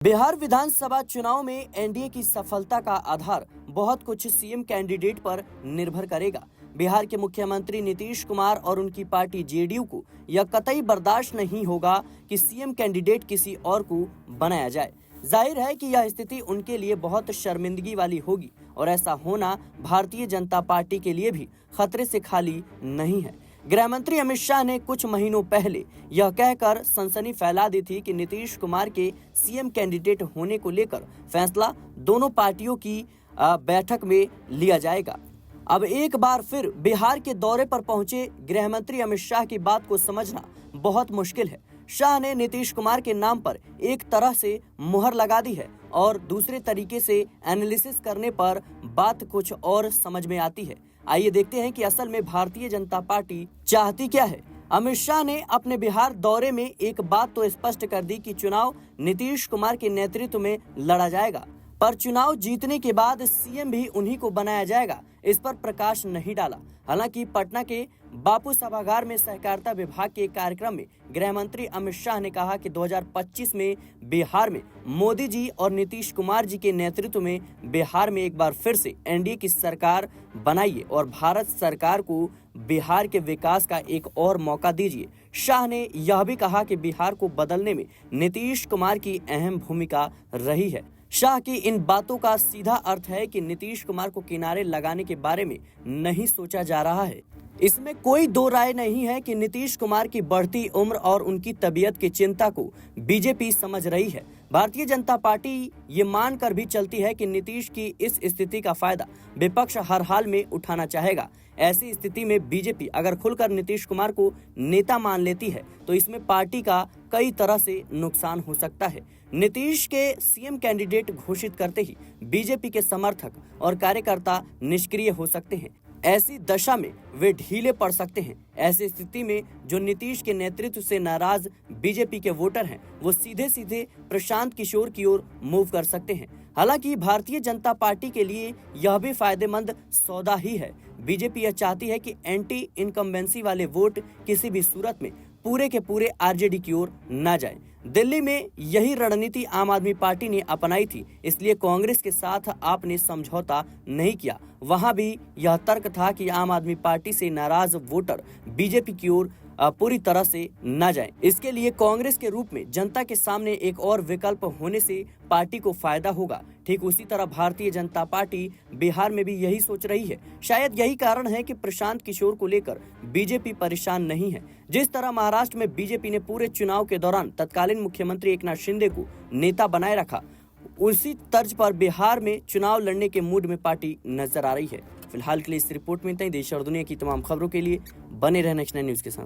बिहार विधानसभा चुनाव में एनडीए की सफलता का आधार बहुत कुछ सीएम कैंडिडेट पर निर्भर करेगा। बिहार के मुख्यमंत्री नीतीश कुमार और उनकी पार्टी जेडीयू को यह कतई बर्दाश्त नहीं होगा कि सीएम कैंडिडेट किसी और को बनाया जाए। जाहिर है कि यह स्थिति उनके लिए बहुत शर्मिंदगी वाली होगी और ऐसा होना भारतीय जनता पार्टी के लिए भी खतरे से खाली नहीं है। गृह मंत्री अमित शाह ने कुछ महीनों पहले यह कहकर सनसनी फैला दी थी कि नीतीश कुमार के सीएम कैंडिडेट होने को लेकर फैसला दोनों पार्टियों की बैठक में लिया जाएगा। अब एक बार फिर बिहार के दौरे पर पहुंचे गृह मंत्री अमित शाह की बात को समझना बहुत मुश्किल है। शाह ने नीतीश कुमार के नाम पर एक तरह से मुहर लगा दी है और दूसरे तरीके से एनालिसिस करने पर बात कुछ और समझ में आती है। आइए देखते हैं कि असल में भारतीय जनता पार्टी चाहती क्या है। अमित शाह ने अपने बिहार दौरे में एक बात तो स्पष्ट कर दी कि चुनाव नीतीश कुमार के नेतृत्व में लड़ा जाएगा, पर चुनाव जीतने के बाद सीएम भी उन्हीं को बनाया जाएगा, इस पर प्रकाश नहीं डाला। हालांकि पटना के बापू सभागार में सहकारिता विभाग के कार्यक्रम में गृह मंत्री अमित शाह ने कहा कि 2025 में बिहार में मोदी जी और नीतीश कुमार जी के नेतृत्व में बिहार में एक बार फिर से एनडीए की सरकार बनाइए और भारत सरकार को बिहार के विकास का एक और मौका दीजिए। शाह ने यह भी कहा कि बिहार को बदलने में नीतीश कुमार की अहम भूमिका रही है। शाह की इन बातों का सीधा अर्थ है कि नीतीश कुमार को किनारे लगाने के बारे में नहीं सोचा जा रहा है। इसमें कोई दो राय नहीं है कि नीतीश कुमार की बढ़ती उम्र और उनकी तबीयत की चिंता को बीजेपी समझ रही है। भारतीय जनता पार्टी ये मानकर भी चलती है कि नीतीश की इस स्थिति का फायदा विपक्ष हर हाल में उठाना चाहेगा। ऐसी स्थिति में बीजेपी अगर खुलकर नीतीश कुमार को नेता मान लेती है तो इसमें पार्टी का कई तरह से नुकसान हो सकता है। नीतीश के सीएम कैंडिडेट घोषित करते ही बीजेपी के समर्थक और कार्यकर्ता निष्क्रिय हो सकते हैं। ऐसी दशा में वे ढीले पड़ सकते हैं। ऐसी स्थिति में जो नीतीश के नेतृत्व से नाराज बीजेपी के वोटर हैं, वो सीधे सीधे प्रशांत किशोर की ओर मूव कर सकते हैं। हालांकि भारतीय जनता पार्टी के लिए यह भी फायदेमंद सौदा ही है। बीजेपी यह चाहती है कि एंटी इनकम्बेंसी वाले वोट किसी भी सूरत में पूरे के पूरे आरजेडी की ओर न जाए। दिल्ली में यही रणनीति आम आदमी पार्टी ने अपनाई थी, इसलिए कांग्रेस के साथ आपने समझौता नहीं किया। वहां भी यह तर्क था कि आम आदमी पार्टी से नाराज वोटर बीजेपी की ओर पूरी तरह से न जाएं। इसके लिए कांग्रेस के रूप में जनता के सामने एक और विकल्प होने से पार्टी को फायदा होगा। ठीक उसी तरह भारतीय जनता पार्टी बिहार में भी यही सोच रही है। शायद यही कारण है कि प्रशांत किशोर को लेकर बीजेपी परेशान नहीं है। जिस तरह महाराष्ट्र में बीजेपी ने पूरे चुनाव के दौरान तत्कालीन मुख्यमंत्री एकनाथ शिंदे को नेता बनाए रखा, उसी तर्ज पर बिहार में चुनाव लड़ने के मूड में पार्टी नजर आ रही है। फिलहाल के लिए इस रिपोर्ट में इतना ही। देश और दुनिया की तमाम खबरों के लिए बने रहना नेक्स्ट 9 न्यूज के साथ।